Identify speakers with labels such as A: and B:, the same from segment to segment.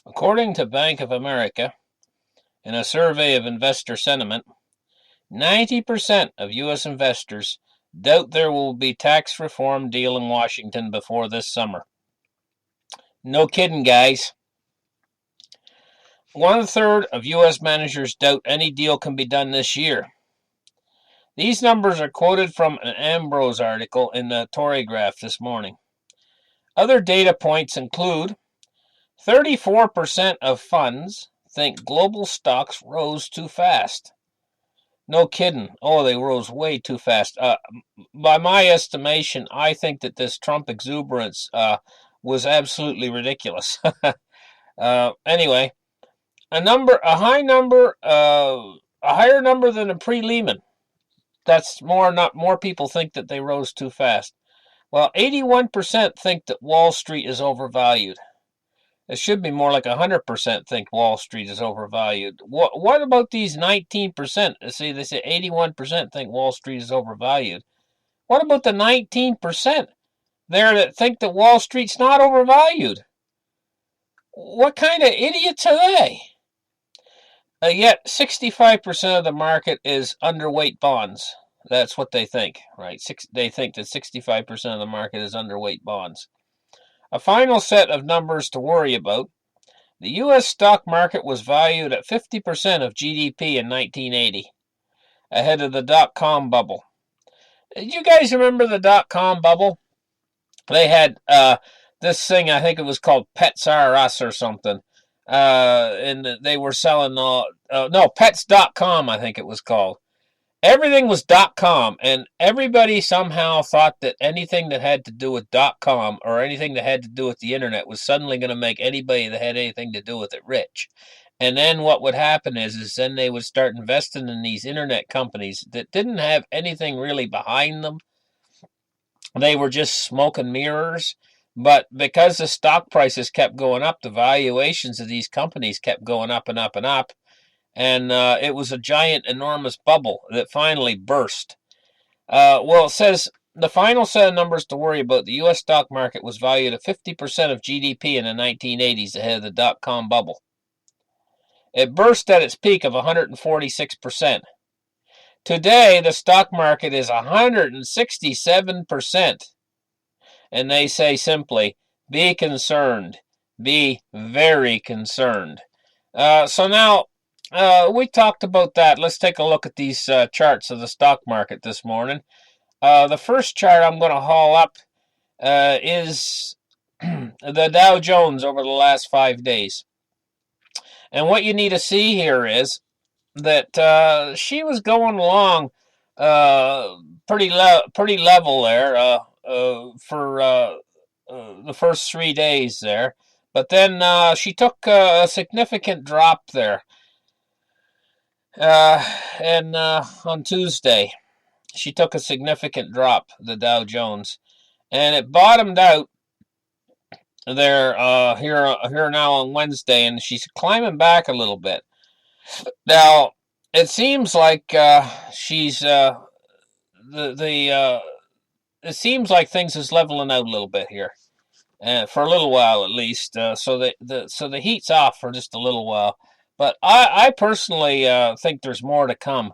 A: According to Bank of America, in a survey of investor sentiment, 90% of U.S. investors doubt there will be tax reform deal in Washington before this summer. No kidding, guys. 1/3 of U.S. managers doubt any deal can be done this year. These numbers are quoted from an Ambrose article in the Torygraph this morning. Other data points include 34% of funds think global stocks rose too fast. No kidding. Oh, they rose way too fast. By my estimation, I think that this Trump exuberance was absolutely ridiculous. Anyway, a higher number than a pre-Lehman. That's more people think that they rose too fast. Well, 81% think that Wall Street is overvalued. It should be more like 100% think Wall Street is overvalued. What about these 19%? See, they say 81% think Wall Street is overvalued. What about the 19% there that think that Wall Street's not overvalued? What kind of idiots are they? Yet 65% of the market is underweight bonds. That's what they think, right? They think that 65% of the market is underweight bonds. A final set of numbers to worry about. The U.S. stock market was valued at 50% of GDP in 1980, ahead of the dot-com bubble. Did you guys remember the dot-com bubble? They had this thing, I think it was called Pets R Us or something. And they were selling, Pets.com, I think it was called. Everything was .com, and everybody somehow thought that anything that had to do with .com or anything that had to do with the internet was suddenly going to make anybody that had anything to do with it rich. And then what would happen is then they would start investing in these internet companies that didn't have anything really behind them. They were just smoke and mirrors. But because the stock prices kept going up, the valuations of these companies kept going up and up and up. And it was a giant, enormous bubble that finally burst. It says the final set of numbers to worry about. The U.S. stock market was valued at 50% of GDP in the 1980s ahead of the dot-com bubble. It burst at its peak of 146%. Today, the stock market is 167%. And they say simply, be concerned. Be very concerned. So now, we talked about that. Let's take a look at these charts of the stock market this morning. The first chart I'm going to haul up is the Dow Jones over the last 5 days. And what you need to see here is that she was going along pretty level there for the first 3 days there. But then she took a significant drop there. And on Tuesday, she took a significant drop, the Dow Jones, and it bottomed out there here now on Wednesday, and she's climbing back a little bit. Now, it seems like she's it seems like things is leveling out a little bit here, for a little while at least. So the heat's off for just a little while. But I personally think there's more to come.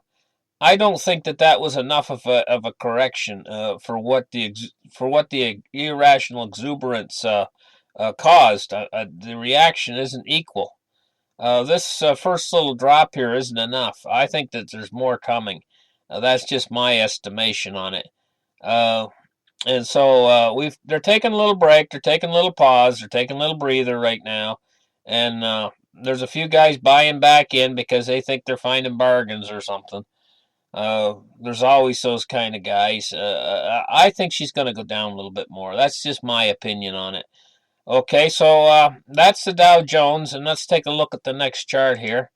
A: I don't think that was enough of a correction for what the irrational exuberance caused. The reaction isn't equal. This first little drop here isn't enough. I think that there's more coming. That's just my estimation on it. And so they're taking a little break. They're taking a little pause. They're taking a little breather right now, and there's a few guys buying back in because they think they're finding bargains or something. There's always those kind of guys. I think she's going to go down a little bit more. That's just my opinion on it. Okay, so that's the Dow Jones, and let's take a look at the next chart here.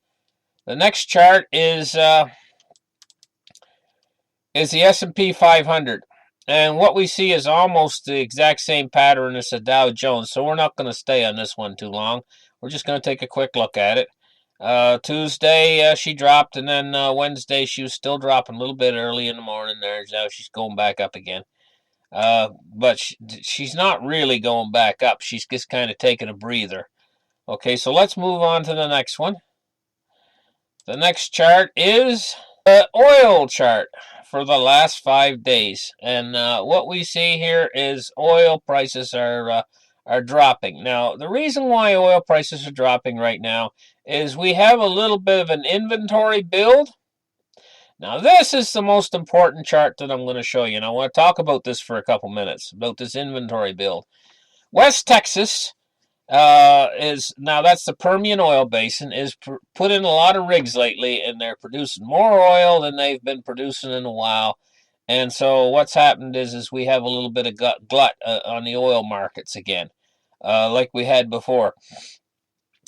A: The next chart is the S&P 500. And what we see is almost the exact same pattern as the Dow Jones, so we're not going to stay on this one too long. We're just going to take a quick look at it. Tuesday, she dropped, and then Wednesday, she was still dropping a little bit early in the morning there. Now she's going back up again. But she's not really going back up. She's just kind of taking a breather. Okay, so let's move on to the next one. The next chart is the oil chart for the last 5 days. And what we see here is oil prices are dropping. Now, the reason why oil prices are dropping right now is we have a little bit of an inventory build. Now, this is the most important chart that I'm going to show you. And I want to talk about this for a couple minutes, about this inventory build. West Texas is now that's the Permian oil basin is put in a lot of rigs lately, and they're producing more oil than they've been producing in a while. And so what's happened is we have a little bit of glut on the oil markets again, like we had before.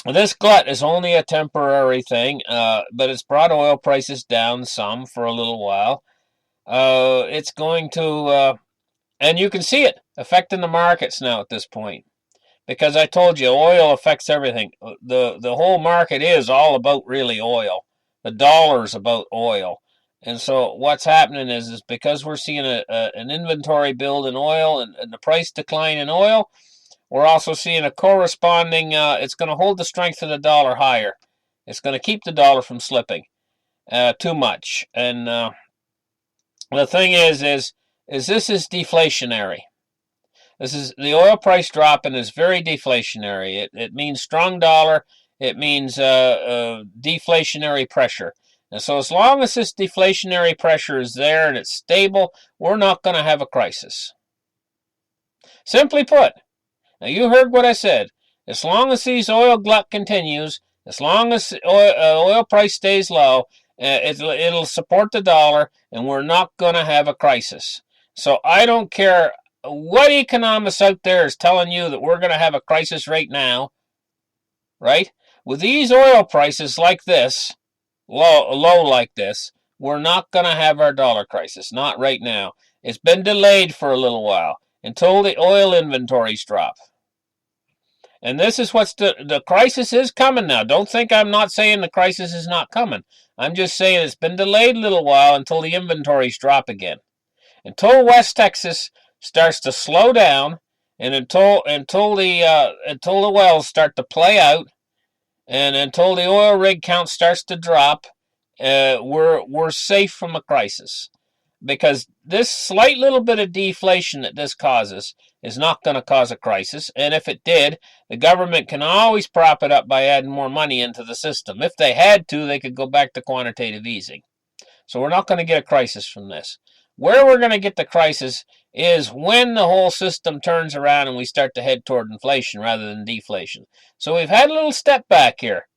A: This glut is only a temporary thing, but it's brought oil prices down some for a little while. It's going to, and you can see it affecting the markets now at this point. Because I told you, oil affects everything. The whole market is all about really oil. The dollar's about oil. And so what's happening is because we're seeing an inventory build in oil and the price decline in oil, we're also seeing a corresponding, it's going to hold the strength of the dollar higher. It's going to keep the dollar from slipping too much. And the thing is this is deflationary. This is the oil price dropping is very deflationary. It means strong dollar. It means deflationary pressure. And so as long as this deflationary pressure is there and it's stable, we're not going to have a crisis. Simply put, now you heard what I said. As long as these oil glut continues, as long as oil price stays low, it'll support the dollar, and we're not going to have a crisis. So I don't care what economist out there is telling you that we're going to have a crisis right now, right? With these oil prices like this, low like this, we're not going to have our dollar crisis. Not right now. It's been delayed for a little while until the oil inventories drop. And this is what's the crisis is coming now. Don't think I'm not saying the crisis is not coming. I'm just saying it's been delayed a little while until the inventories drop again. Until West Texas starts to slow down, and until the wells start to play out, and until the oil rig count starts to drop, we're safe from a crisis. Because this slight little bit of deflation that this causes is not going to cause a crisis, and if it did, the government can always prop it up by adding more money into the system. If they had to, they could go back to quantitative easing. So we're not going to get a crisis from this. Where we're going to get the crisis is when the whole system turns around and we start to head toward inflation rather than deflation. So we've had a little step back here.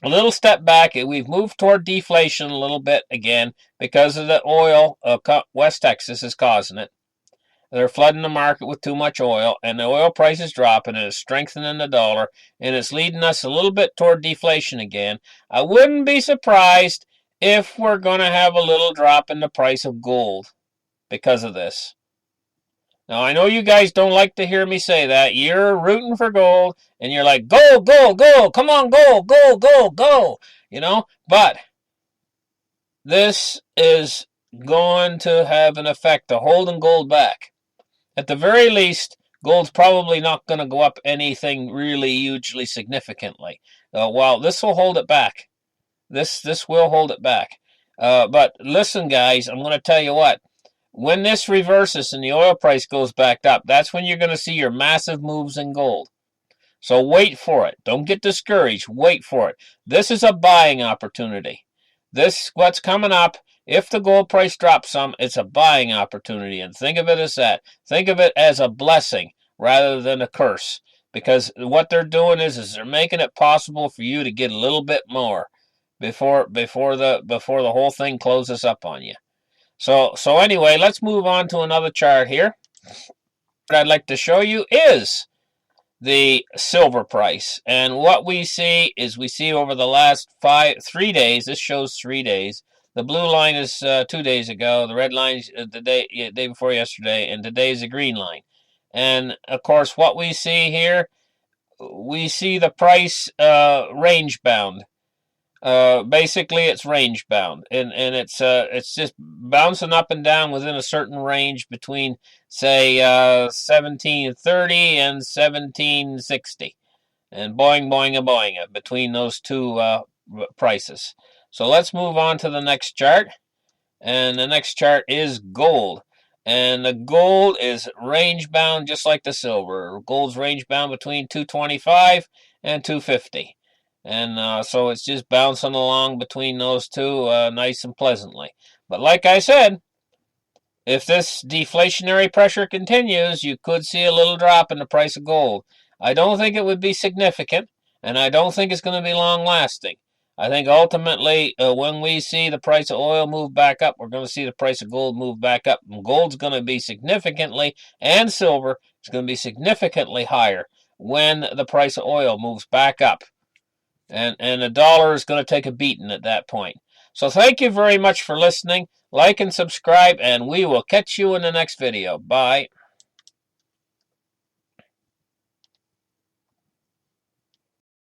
A: A little step back. We've moved toward deflation a little bit again because of the oil. West Texas is causing it. They're flooding the market with too much oil, and the oil price is dropping, and it's strengthening the dollar, and it's leading us a little bit toward deflation again. I wouldn't be surprised if we're going to have a little drop in the price of gold because of this. Now, I know you guys don't like to hear me say that. You're rooting for gold, and you're like, gold, gold, gold, come on, gold, gold, gold, gold, but this is going to have an effect of holding gold back. At the very least, gold's probably not going to go up anything really hugely significantly. Well, this will hold it back. This will hold it back. But listen, guys, I'm going to tell you what. When this reverses and the oil price goes back up, that's when you're going to see your massive moves in gold. So wait for it. Don't get discouraged. Wait for it. This is a buying opportunity. What's coming up, if the gold price drops some, it's a buying opportunity. And think of it as that. Think of it as a blessing rather than a curse. Because what they're doing is they're making it possible for you to get a little bit more before the whole thing closes up on you. So anyway, let's move on to another chart here. What I'd like to show you is the silver price. And what we see is over the last 3 days, this shows 3 days. The blue line is 2 days ago. The red line is the day before yesterday, and today is the green line. And of course, what we see here, we see the price range bound. Basically, it's range bound, and it's just bouncing up and down within a certain range between, say, 1730 and 1760. and boing, boing, boing between those two prices. So let's move on to the next chart. And the next chart is gold. And the gold is range bound just like the silver. Gold's range bound between 225 and 250. And so it's just bouncing along between those two nice and pleasantly. But like I said, if this deflationary pressure continues, you could see a little drop in the price of gold. I don't think it would be significant, and I don't think it's going to be long lasting. I think ultimately, when we see the price of oil move back up, we're going to see the price of gold move back up. And gold's going to be significantly, and silver is going to be significantly higher when the price of oil moves back up. And the dollar is going to take a beating at that point. So thank you very much for listening. Like and subscribe, and we will catch you in the next video. Bye.